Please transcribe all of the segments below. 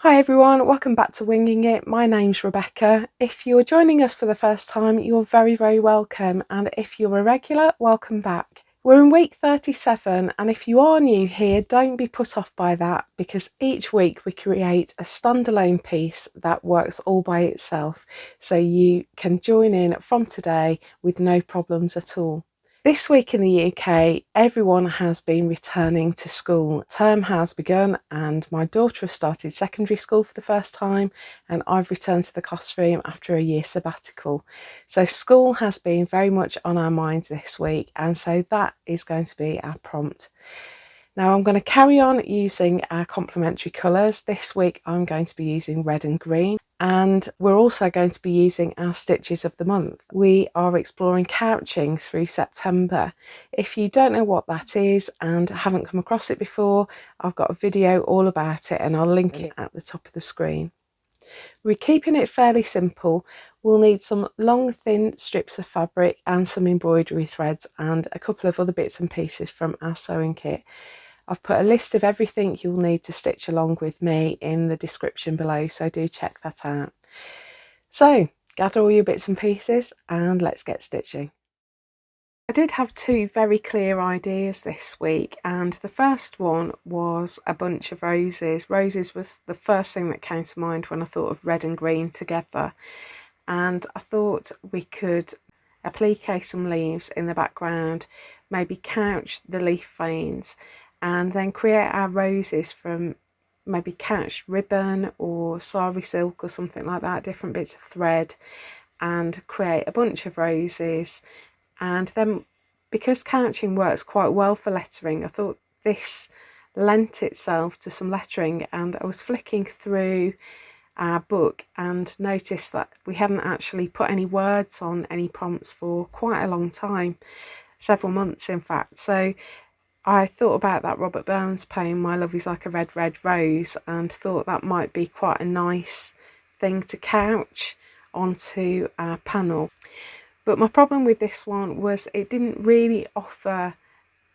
Hi everyone, welcome back to Winging It. My name's Rebecca. If you're joining us for the first time, you're very welcome, and if you're a regular, welcome back. We're in week 37, and if you are new here, don't be put off by that, because each week we create a standalone piece that works all by itself, so you can join in from today with no problems at all. This week in the UK, everyone has been returning to school. Term has begun and my daughter has started secondary school for the first time, and I've returned to the classroom after a year sabbatical. So school has been very much on our minds this week, and so that is going to be our prompt. Now I'm going to carry on using our complementary colours. This week I'm going to be using red and green, and we're also going to be using our stitches of the month. We are exploring couching through September. If you don't know what that is and haven't come across it before, I've got a video all about it and I'll link it at the top of the screen. We're keeping it fairly simple. We'll need some long thin strips of fabric and some embroidery threads and a couple of other bits and pieces from our sewing kit. I've put a list of everything you'll need to stitch along with me in the description below, so do check that out. So gather all your bits and pieces and let's get stitching. I did have two very clear ideas this week, and the first one was a bunch of roses. Roses was the first thing that came to mind when I thought of red and green together, and I thought we could applique some leaves in the background, maybe couch the leaf veins, and then create our roses from maybe couched ribbon or sari silk or something like that, different bits of thread, and create a bunch of roses. And then, because couching works quite well for lettering, I thought this lent itself to some lettering, and I was flicking through our book and noticed that we hadn't actually put any words on any prompts for quite a long time, several months in fact. So I thought about that Robert Burns poem, My Love Is Like a Red, Red Rose, and thought that might be quite a nice thing to couch onto our panel. But my problem with this one was it didn't really offer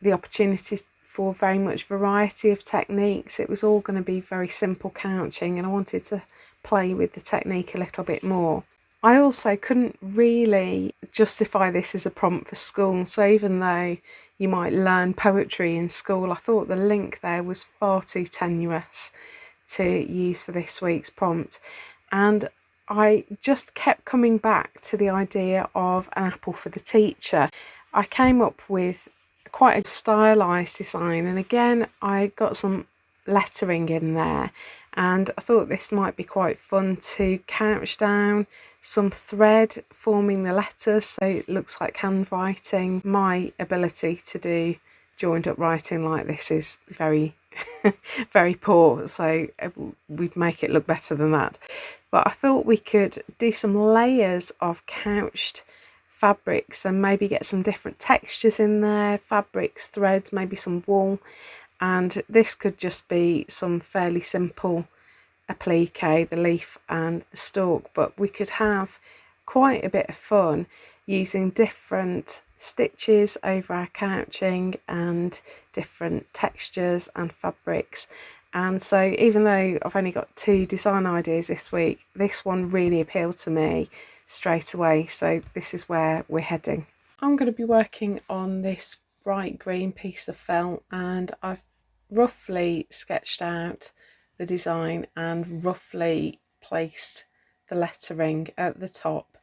the opportunity for very much variety of techniques. It was all going to be very simple couching, and I wanted to play with the technique a little bit more. I also couldn't really justify this as a prompt for school, so even though you might learn poetry in school, I thought the link there was far too tenuous to use for this week's prompt, and I just kept coming back to the idea of an apple for the teacher. I came up with quite a stylised design, and again I got some lettering in there, and I thought this might be quite fun to couch down some thread forming the letters so it looks like handwriting. My ability to do joined up writing like this is very very poor, so we'd make it look better than that. But I thought we could do some layers of couched fabrics and maybe get some different textures in there, fabrics, threads, maybe some wool, and this could just be some fairly simple applique, the leaf and the stalk, but we could have quite a bit of fun using different stitches over our couching and different textures and fabrics. And so even though I've only got two design ideas this week, this one really appealed to me straight away, so this is where we're heading. I'm going to be working on this bright green piece of felt, and I've roughly sketched out the design and roughly placed the lettering at the top,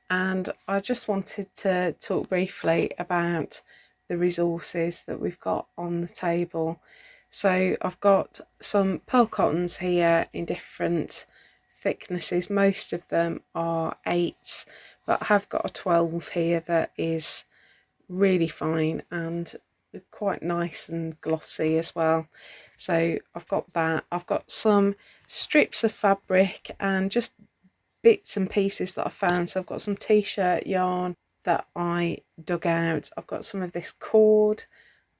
and I just wanted to talk briefly about the resources that we've got on the table. So I've got some pearl cottons here in different thicknesses. Most of them are 8s, but I have got a 12 here that is really fine and quite nice and glossy as well. So I've got that. I've got some strips of fabric and just bits and pieces that I found. So I've got some t-shirt yarn that I dug out. I've got some of this cord,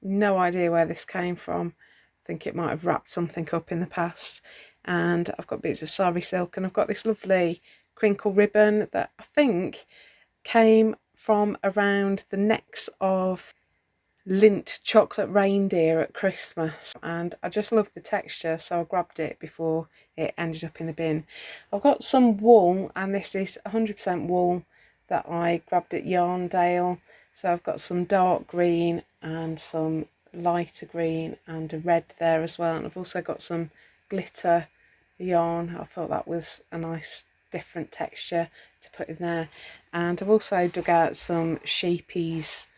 no idea where this came from. I think it might have wrapped something up in the past. And I've got bits of sari silk, and I've got this lovely crinkle ribbon that I think came from around the necks of Lindt chocolate reindeer at Christmas, and I just love the texture, so I grabbed it before it ended up in the bin. I've got some wool, and this is 100% wool that I grabbed at Yarndale. So I've got some dark green and some lighter green and a red there as well, and I've also got some glitter yarn. I thought that was a nice different texture to put in there. And I've also dug out some sheepies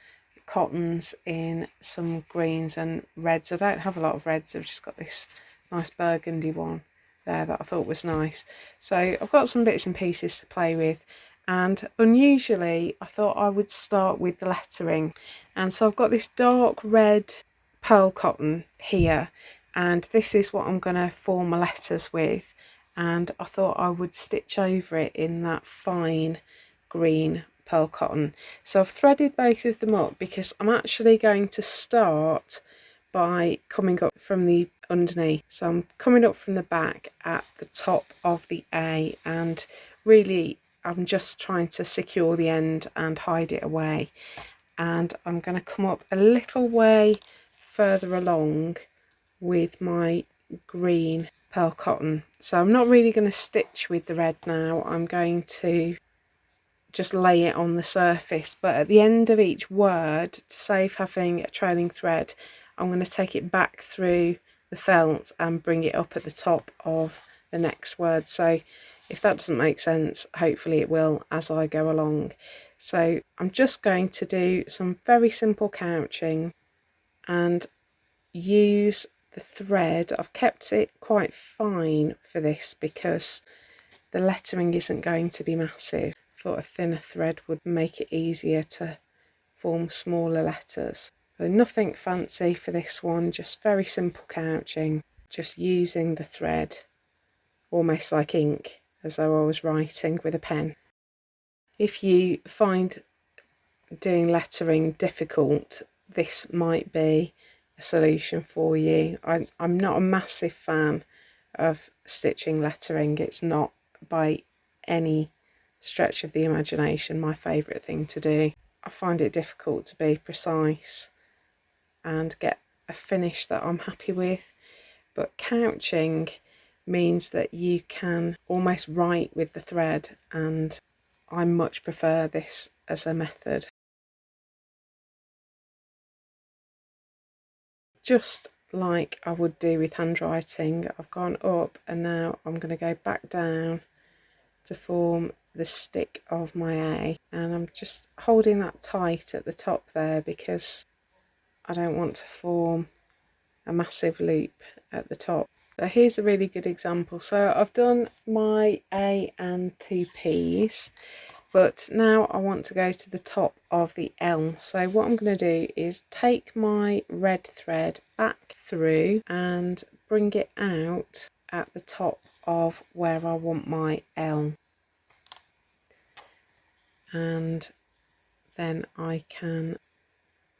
cottons in some greens and reds. I don't have a lot of reds, I've just got this nice burgundy one there that I thought was nice. So I've got some bits and pieces to play with, and unusually I thought I would start with the lettering. And so I've got this dark red pearl cotton here, and this is what I'm going to form my letters with, and I thought I would stitch over it in that fine green pearl cotton. So I've threaded both of them up because I'm actually going to start by coming up from the underneath. So I'm coming up from the back at the top of the A, and really I'm just trying to secure the end and hide it away. And I'm going to come up a little way further along with my green pearl cotton. So I'm not really going to stitch with the red now, I'm going to just lay it on the surface, but at the end of each word, to save having a trailing thread, I'm going to take it back through the felt and bring it up at the top of the next word. So if that doesn't make sense, hopefully it will as I go along. So I'm just going to do some very simple couching and use the thread. I've kept it quite fine for this because the lettering isn't going to be massive. I thought a thinner thread would make it easier to form smaller letters. So nothing fancy for this one, just very simple couching, just using the thread almost like ink, as though I was writing with a pen. If you find doing lettering difficult, this might be a solution for you. I'm not a massive fan of stitching lettering. It's not by any stretch of the imagination my favourite thing to do. I find it difficult to be precise and get a finish that I'm happy with, but couching means that you can almost write with the thread, and I much prefer this as a method. Just like I would do with handwriting, I've gone up and now I'm going to go back down to form the stick of my A, and I'm just holding that tight at the top there because I don't want to form a massive loop at the top. So here's a really good example. So I've done my A and two P's, but now I want to go to the top of the L. So what I'm going to do is take my red thread back through and bring it out at the top of where I want my L. And then I can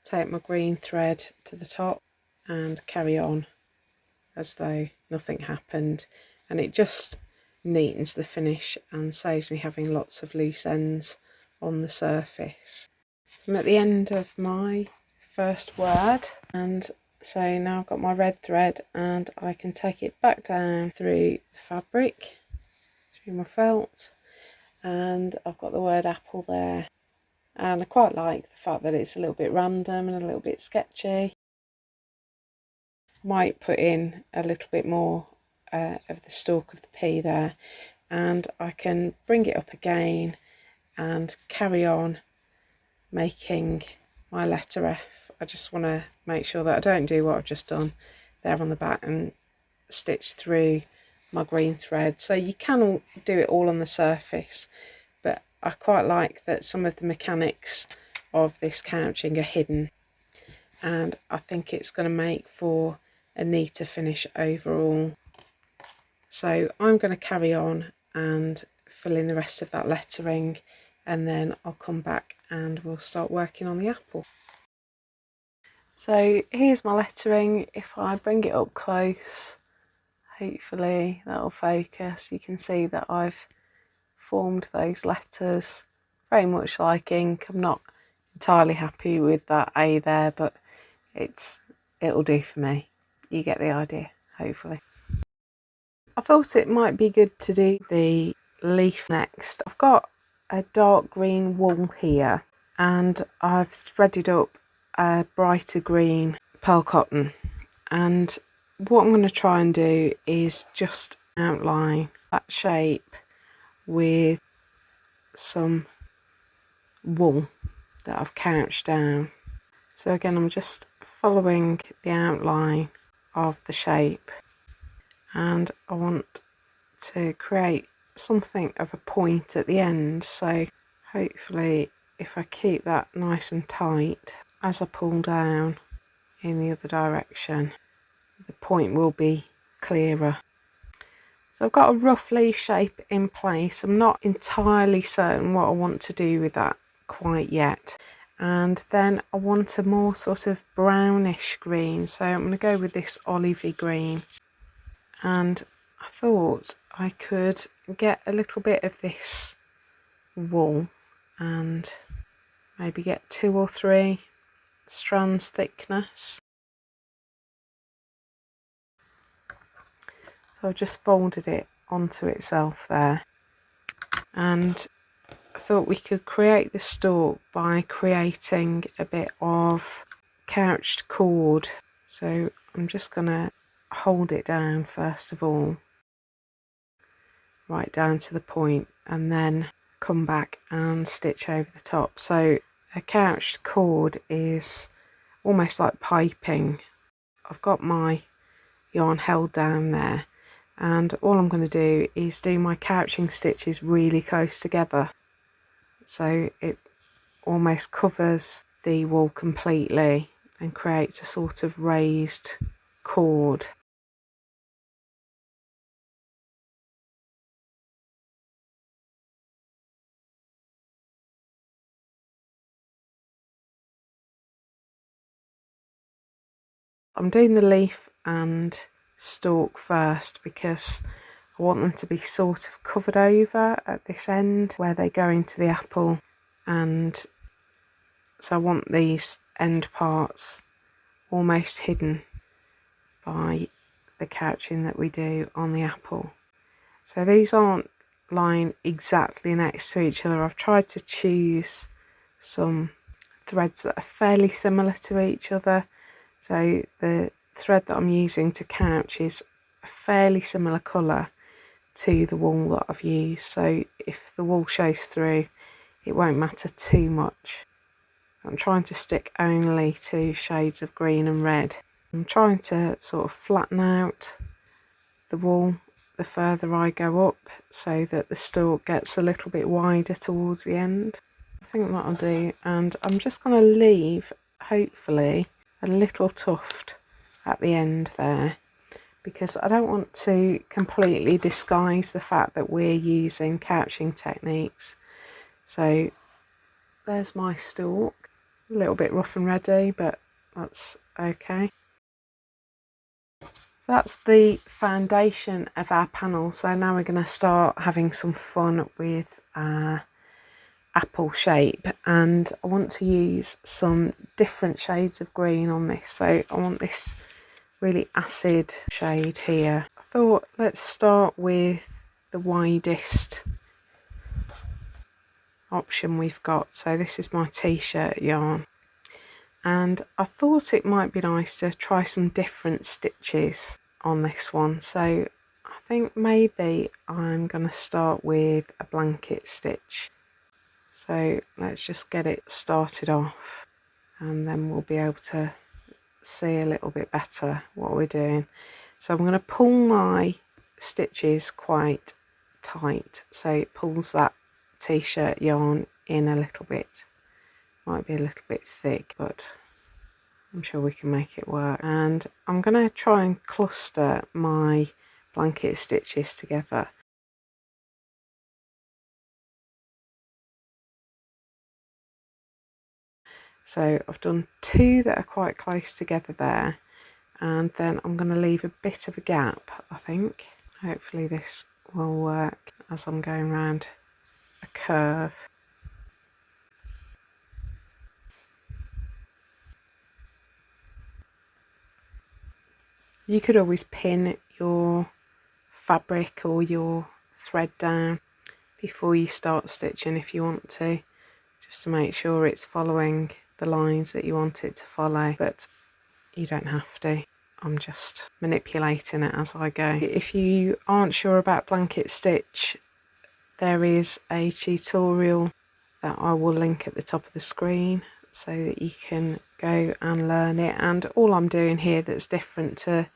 take my green thread to the top and carry on as though nothing happened, and it just neatens the finish and saves me having lots of loose ends on the surface. So I'm at the end of my first word, and so now I've got my red thread and I can take it back down through the fabric, through my felt, and I've got the word apple there. And I quite like the fact that it's a little bit random and a little bit sketchy. Might put in a little bit more of the stalk of the pea there, and I can bring it up again and carry on making my letter F. I just want to make sure that I don't do what I've just done there on the back and stitch through my green thread. So you can do it all on the surface, but I quite like that some of the mechanics of this couching are hidden, and I think it's going to make for a neater finish overall. So I'm going to carry on and fill in the rest of that lettering, and then I'll come back and we'll start working on the apple. So here's my lettering. If I bring it up close, hopefully that'll focus. You can see that I've formed those letters very much like ink. I'm not entirely happy with that A there, but it'll do for me. You get the idea, hopefully. I thought it might be good to do the leaf next. I've got a dark green wool here, and I've threaded up a brighter green pearl cotton, and what I'm going to try and do is just outline that shape with some wool that I've couched down. So again, I'm just following the outline of the shape, and I want to create something of a point at the end, so hopefully if I keep that nice and tight as I pull down in the other direction, the point will be clearer. So I've got a rough leaf shape in place. I'm not entirely certain what I want to do with that quite yet. And then I want a more sort of brownish green, so I'm going to go with this olivey green. And I thought I could get a little bit of this wool and maybe get 2 or 3 strands thickness. So I've just folded it onto itself there, and I thought we could create the stalk by creating a bit of couched cord. So I'm just going to hold it down first of all, right down to the point, and then come back and stitch over the top. So a couched cord is almost like piping. I've got my yarn held down there, and all I'm going to do is do my couching stitches really close together, so it almost covers the wool completely and creates a sort of raised cord. I'm doing the leaf and stalk first because I want them to be sort of covered over at this end where they go into the apple, and so I want these end parts almost hidden by the couching that we do on the apple. So these aren't lying exactly next to each other. I've tried to choose some threads that are fairly similar to each other. So the thread that I'm using to couch is a fairly similar colour to the wool that I've used. So if the wool shows through, it won't matter too much. I'm trying to stick only to shades of green and red. I'm trying to sort of flatten out the wool the further I go up, so that the stalk gets a little bit wider towards the end. I think that'll do, and I'm just going to leave, hopefully, a little tuft at the end there, because I don't want to completely disguise the fact that we're using couching techniques. So there's my stalk, a little bit rough and ready, but that's okay. So that's the foundation of our panel. So now we're going to start having some fun with our apple shape, and I want to use some different shades of green on this. So I want this really acid shade here. I thought let's start with the widest option we've got. So this is my t-shirt yarn, and I thought it might be nice to try some different stitches on this one. So I think maybe I'm going to start with a blanket stitch. So let's just get it started off, and then we'll be able to see a little bit better what we're doing. So I'm going to pull my stitches quite tight, so it pulls that t-shirt yarn in a little bit. Might be a little bit thick, but I'm sure we can make it work. And I'm going to try and cluster my blanket stitches together. So I've done 2 that are quite close together there, and then I'm going to leave a bit of a gap, I think. Hopefully this will work as I'm going around a curve. You could always pin your fabric or your thread down before you start stitching if you want to, just to make sure it's following the lines that you want it to follow, but you don't have to. I'm just manipulating it as I go. If you aren't sure about blanket stitch, there is a tutorial that I will link at the top of the screen so that you can go and learn it. And all I'm doing here that's different to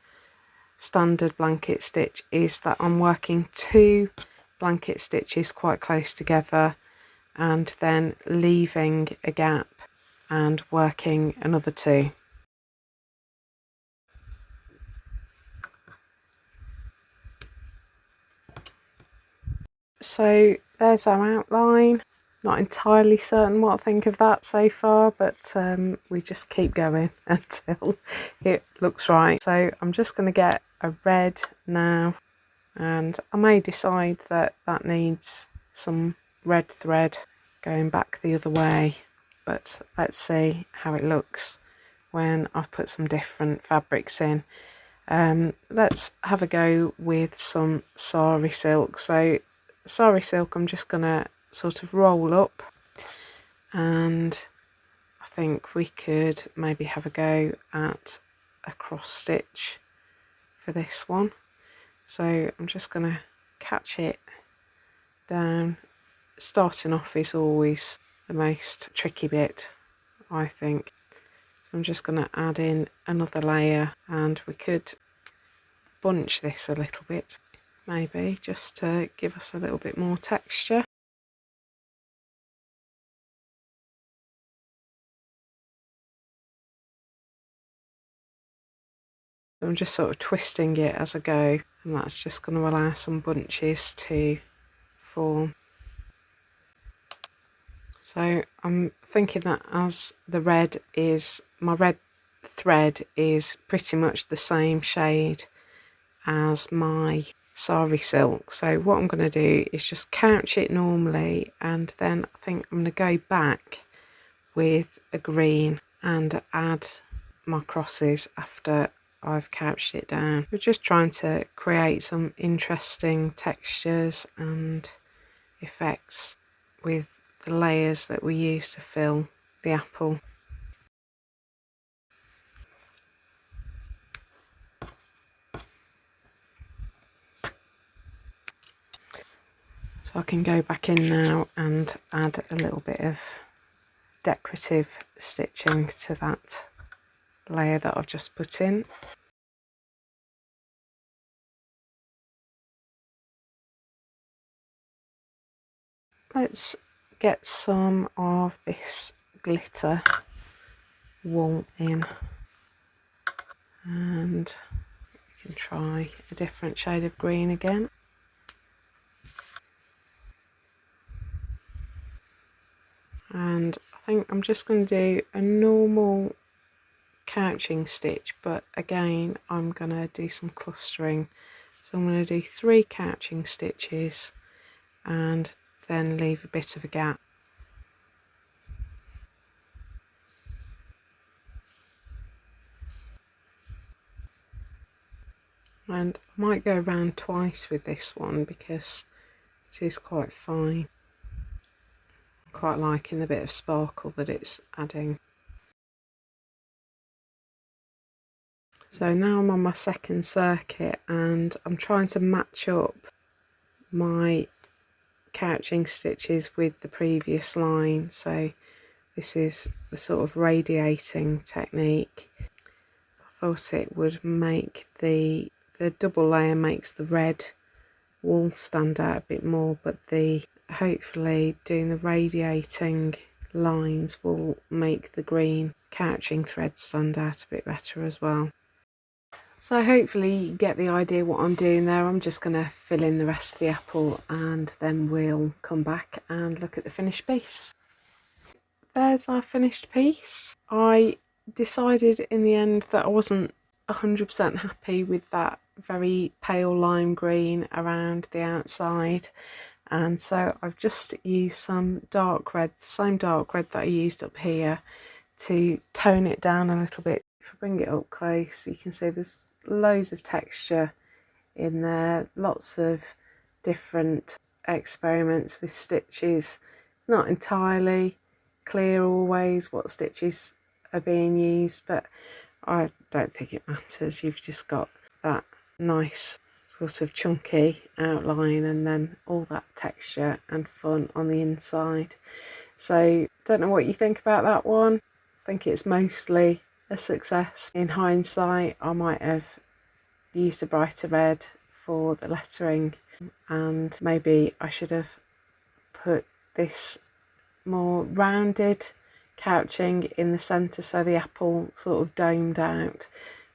standard blanket stitch is that I'm working 2 blanket stitches quite close together and then leaving a gap and working another 2. So there's our outline. Not entirely certain what I think of that so far, but we just keep going until it looks right. So I'm just going to get a red now, and I may decide that that needs some red thread going back the other way, but let's see how it looks when I've put some different fabrics in. Let's have a go with some sari silk. So sari silk, I'm just going to sort of roll up, and I think we could maybe have a go at a cross stitch for this one. So I'm just going to catch it down. Starting off is always the most tricky bit, I think. I'm just going to add in another layer, and we could bunch this a little bit, maybe just to give us a little bit more texture. I'm just sort of twisting it as I go, and that's just going to allow some bunches to form. So I'm thinking that as the red is, my red thread is pretty much the same shade as my sari silk. So what I'm going to do is just couch it normally, and then I think I'm going to go back with a green and add my crosses after I've couched it down. We're just trying to create some interesting textures and effects with the layers that we use to fill the apple. So I can go back in now and add a little bit of decorative stitching to that layer that I've just put in. Let's get some of this glitter wool in, and we can try a different shade of green again. And I think I'm just going to do a normal couching stitch, but again I'm going to do some clustering. So I'm going to do 3 couching stitches and then leave a bit of a gap. And I might go around twice with this one because it is quite fine. I'm quite liking the bit of sparkle that it's adding. So now I'm on my second circuit, and I'm trying to match up my couching stitches with the previous line. So this is the sort of radiating technique. I thought it would make the double layer makes the red wool stand out a bit more, but hopefully doing the radiating lines will make the green couching thread stand out a bit better as well. So hopefully you get the idea what I'm doing there. I'm just going to fill in the rest of the apple, and then we'll come back and look at the finished piece. There's our finished piece. I decided in the end that I wasn't 100% happy with that very pale lime green around the outside, and so I've just used some dark red, the same dark red that I used up here, to tone it down a little bit. If I bring it up close, you can see there's loads of texture in there, lots of different experiments with stitches. It's not entirely clear always what stitches are being used, but I don't think it matters. You've just got that nice sort of chunky outline and then all that texture and fun on the inside. So don't know what you think about that one. I think it's mostly a success. In hindsight, I might have used a brighter red for the lettering, and maybe I should have put this more rounded couching in the centre so the apple sort of domed out,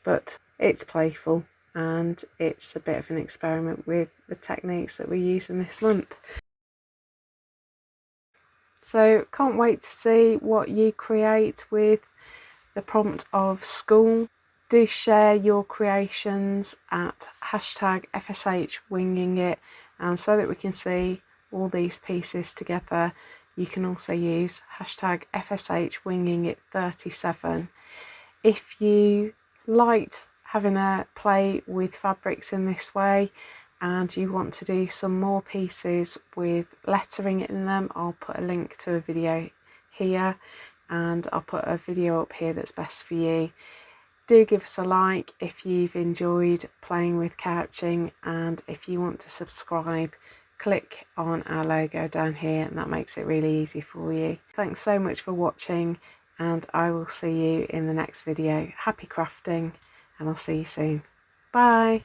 but it's playful and it's a bit of an experiment with the techniques that we're using this month. So can't wait to see what you create with the prompt of school. Do share your creations at #FSHwingingit, and so that we can see all these pieces together, you can also use #FSHwingingit37. If you liked having a play with fabrics in this way and you want to do some more pieces with lettering in them, I'll put a link to a video here, and I'll put a video up here that's best for you. Do give us a like if you've enjoyed playing with couching, and if you want to subscribe, click on our logo down here and that makes it really easy for you. Thanks so much for watching, and I will see you in the next video. Happy crafting, and I'll see you soon. Bye.